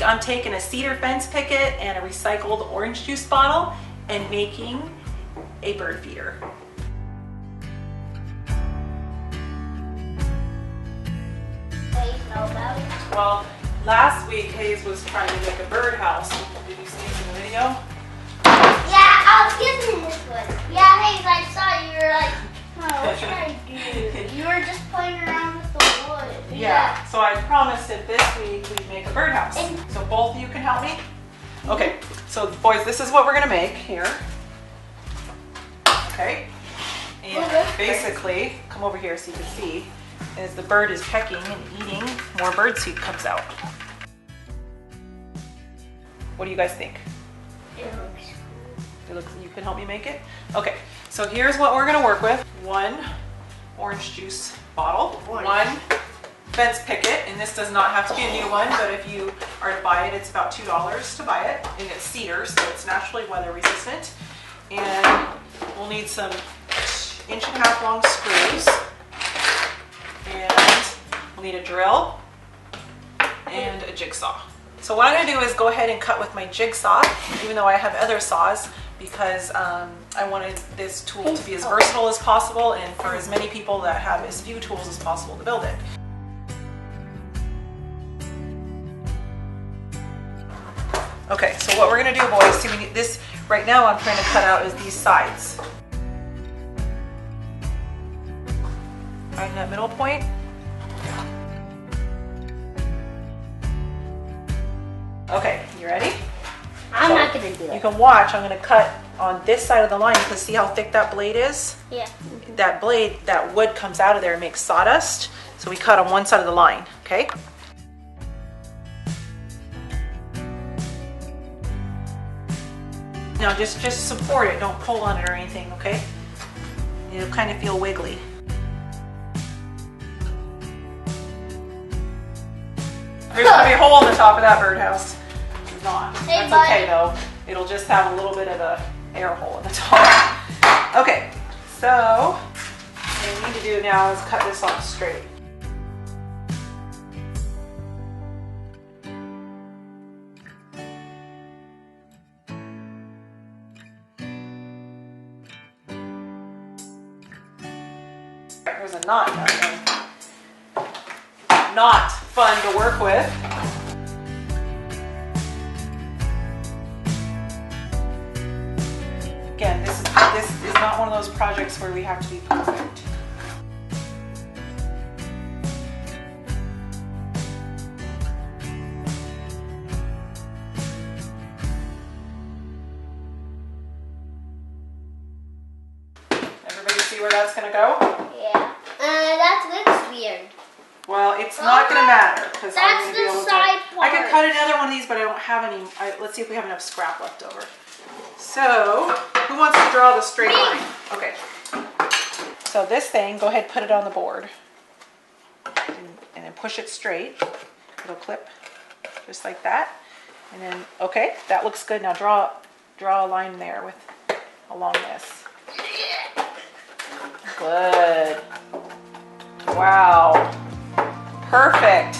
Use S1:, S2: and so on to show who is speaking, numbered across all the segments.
S1: week I'm taking a cedar fence picket and a recycled orange juice bottle and making a bird feeder. Well, last week Hayes was trying to make a birdhouse. Did you see it in the video?
S2: Yeah, I was giving this one. Yeah, Hayes, I saw you were like, oh, what should I do? You were just playing around with the wood.
S1: Yeah. So I promised that this week we'd make a birdhouse. So both of you can help me? Okay. So boys, this is what we're gonna make here. Okay. And basically, come over here so you can see, as the bird is pecking and eating, more bird seed comes out. What do you guys think? You can help me make it? Okay, so here's what we're gonna work with. One orange juice bottle, one fence picket, and this does not have to be a new one, but if you are to buy it, it's about $2 to buy it, and it's cedar, so it's naturally weather resistant. And we'll need some 1.5-inch long screws, and we'll need a drill and a jigsaw. So what I'm gonna do is go ahead and cut with my jigsaw, even though I have other saws, because I wanted this tool to be as versatile as possible and for as many people that have as few tools as possible to build it. Okay, so what we're gonna do, boys, see, we need this, right now I'm trying to cut out is these sides. Find that middle point. Okay, you ready?
S2: I'm not gonna do it.
S1: You can watch, I'm gonna cut on this side of the line. You can see how thick that blade is?
S2: Yeah.
S1: That blade, that wood comes out of there and makes sawdust. So we cut on one side of the line, okay? Now just support it, don't pull on it or anything, okay? It'll kind of feel wiggly. There's gonna be a hole in the top of that birdhouse. There's not.
S2: Hey,
S1: That's okay though. It'll just have a little bit of a air hole in the top. Okay, so what we need to do now is cut this off straight. There's a knot down there. Not fun to work with. Again, this is not one of those projects where we have to be perfect. Everybody see where that's going to go?
S2: Yeah. That looks weird.
S1: Well, it's not going to matter because I'm going to be able to.
S2: Side part.
S1: I could cut another one of these, but I don't have any. Let's see if we have enough scrap left over. So, who wants to draw the straight line? Okay. So this thing, go ahead, put it on the board, and then push it straight. It'll clip just like that, and then okay, that looks good. Now draw a line there with along this. Good. Wow. Perfect.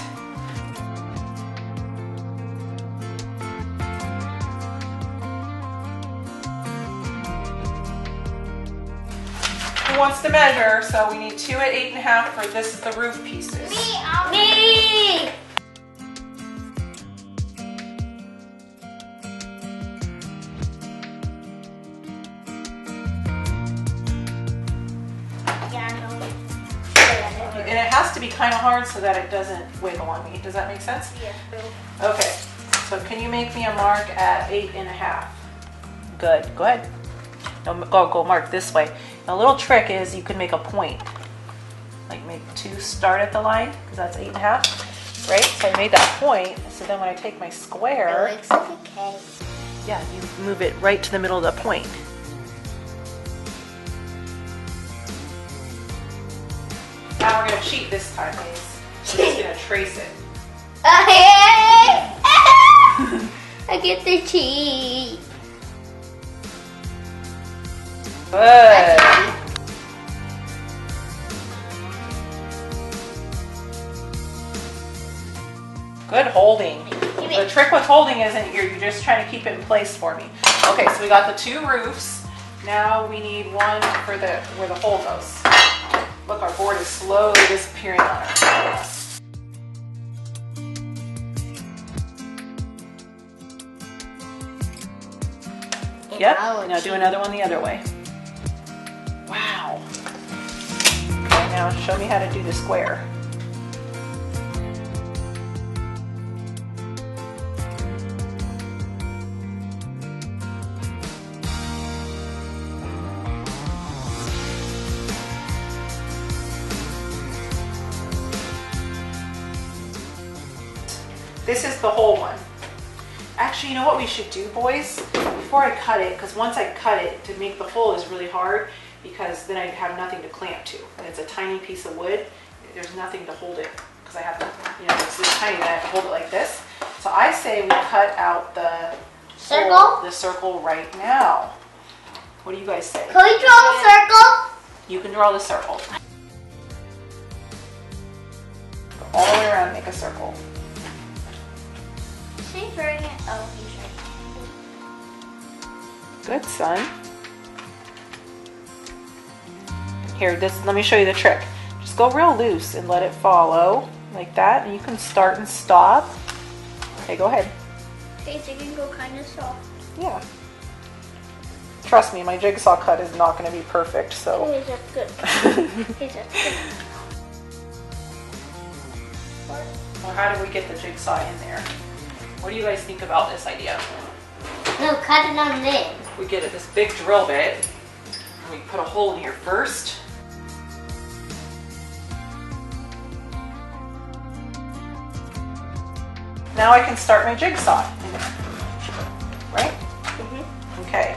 S1: Who wants to measure? So we need 2 at 8.5 for this is the roof pieces.
S2: Me!
S1: And it has to be kind of hard so that it doesn't wiggle on me. Does that make sense?
S2: Yeah.
S1: Okay. So can you make me a mark at 8.5? Good. Go ahead. No, go mark this way. A little trick is you can make a point. Like make 2 start at the line because that's 8.5, right? So I made that point. So then when I take my square,
S2: It looks like a K.
S1: yeah, you move it right to the middle of the point. Now we're gonna cheat this time, Hayes. We're just gonna trace it.
S2: I get the cheese.
S1: Good. Good holding.
S2: You
S1: The trick with holding isn't you're just trying to keep it in place for me. Okay, so we got the 2 roofs. Now we need one for where the hole goes. Look, our board is slowly disappearing on us. Yep, now do another one the other way. Wow. Okay, now show me how to do the square. This is the whole one. Actually, you know what we should do, boys? Before I cut it, because once I cut it, to make the hole is really hard because then I have nothing to clamp to. And it's a tiny piece of wood. There's nothing to hold it because I have to, it's this tiny that I have to hold it like this. So I say we cut out the circle right now. What do you guys say?
S2: Can we draw a circle?
S1: You can draw the circle. Go all the way around and make a circle.
S2: She's drawing it. Oh, he's right.
S1: Good, son. Here, let me show you the trick. Just go real loose and let it follow like that, and you can start and stop. Okay, go ahead.
S2: Okay, so you can go kind of soft.
S1: Yeah. Trust me, my jigsaw cut is not going to be perfect, so.
S2: Okay, that's good. Okay, that's good.
S1: Well, how do we get the jigsaw in there? What do you guys think about this idea?
S2: No, cut it on this.
S1: We get this big drill bit, and we put a hole in here first. Now I can start my jigsaw in there, right? Mm-hmm. Okay.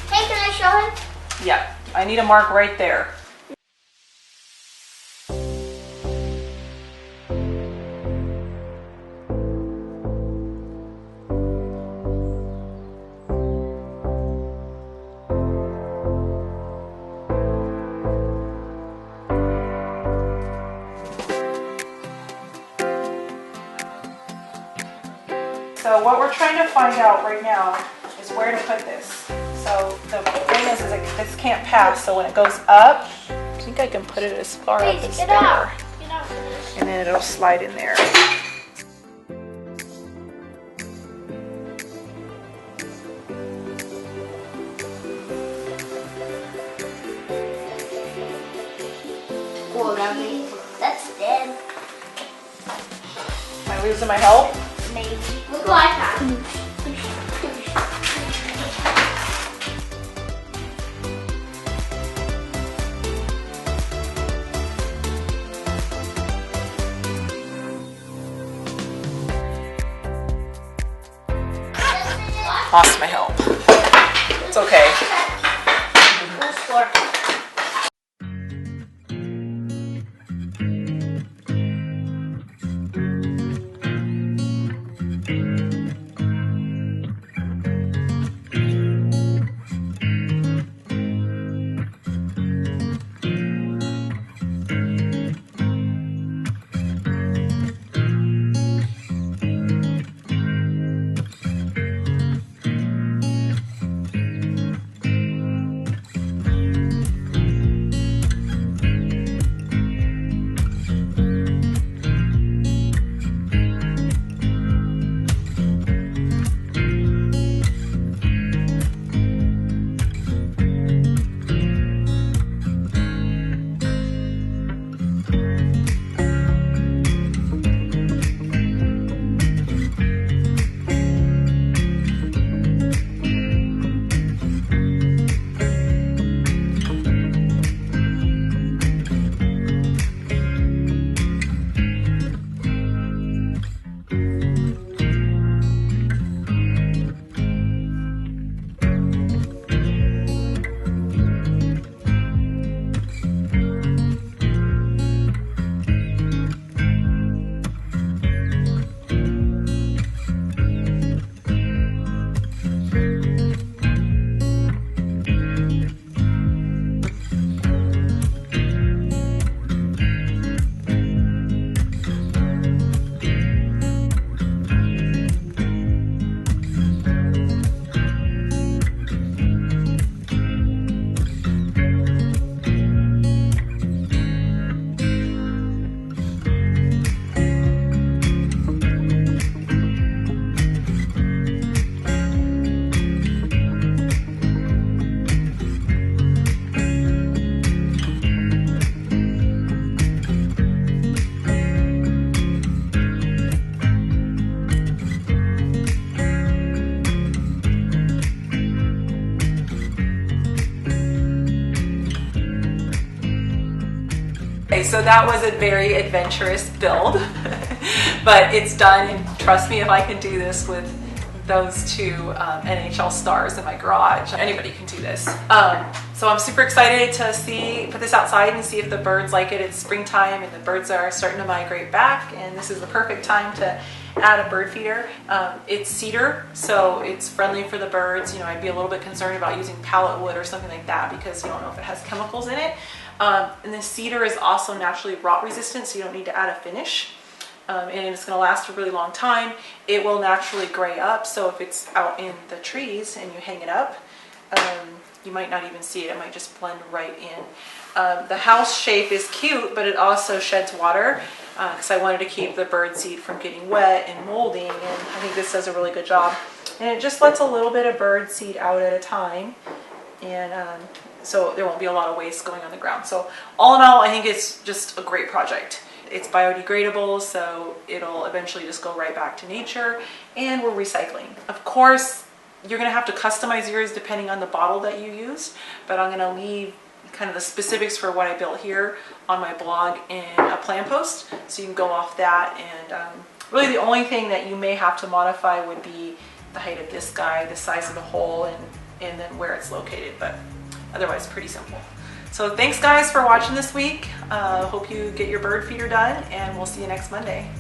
S2: Hey, can I show him?
S1: Yeah, I need a mark right there. So what we're trying to find out right now is where to put this. So the thing is like this can't pass, so when it goes up, I think I can put it as far up as there.
S2: Get out for this.
S1: And then it'll slide in there.
S2: Whoa, that's dead.
S1: Am I losing my help?
S2: Maybe. Look what I have.
S1: Lost my help. It's okay.
S2: Full score.
S1: so that was a very adventurous build, but it's done, and trust me, if I can do this with those two NHL stars in my garage, anybody can do this. So I'm super excited to put this outside and see if the birds like it. It's springtime and the birds are starting to migrate back, and this is the perfect time to add a bird feeder. It's cedar, so it's friendly for the birds. You know, I'd be a little bit concerned about using pallet wood or something like that because you don't know if it has chemicals in it. And the cedar is also naturally rot resistant, so you don't need to add a finish. And it's going to last a really long time. It will naturally gray up, so if it's out in the trees and you hang it up, you might not even see it. It might just blend right in. The house shape is cute, but it also sheds water because I wanted to keep the bird seed from getting wet and molding, and I think this does a really good job. And it just lets a little bit of bird seed out at a time, and so there won't be a lot of waste going on the ground. So all in all, I think it's just a great project. It's biodegradable, so it'll eventually just go right back to nature, and we're recycling. Of course, you're gonna have to customize yours depending on the bottle that you use, but I'm gonna leave kind of the specifics for what I built here on my blog in a plan post, so you can go off that. And really the only thing that you may have to modify would be the height of this guy, the size of the hole, and then where it's located, but otherwise pretty simple. So thanks guys for watching this week. Hope you get your bird feeder done, and we'll see you next Monday.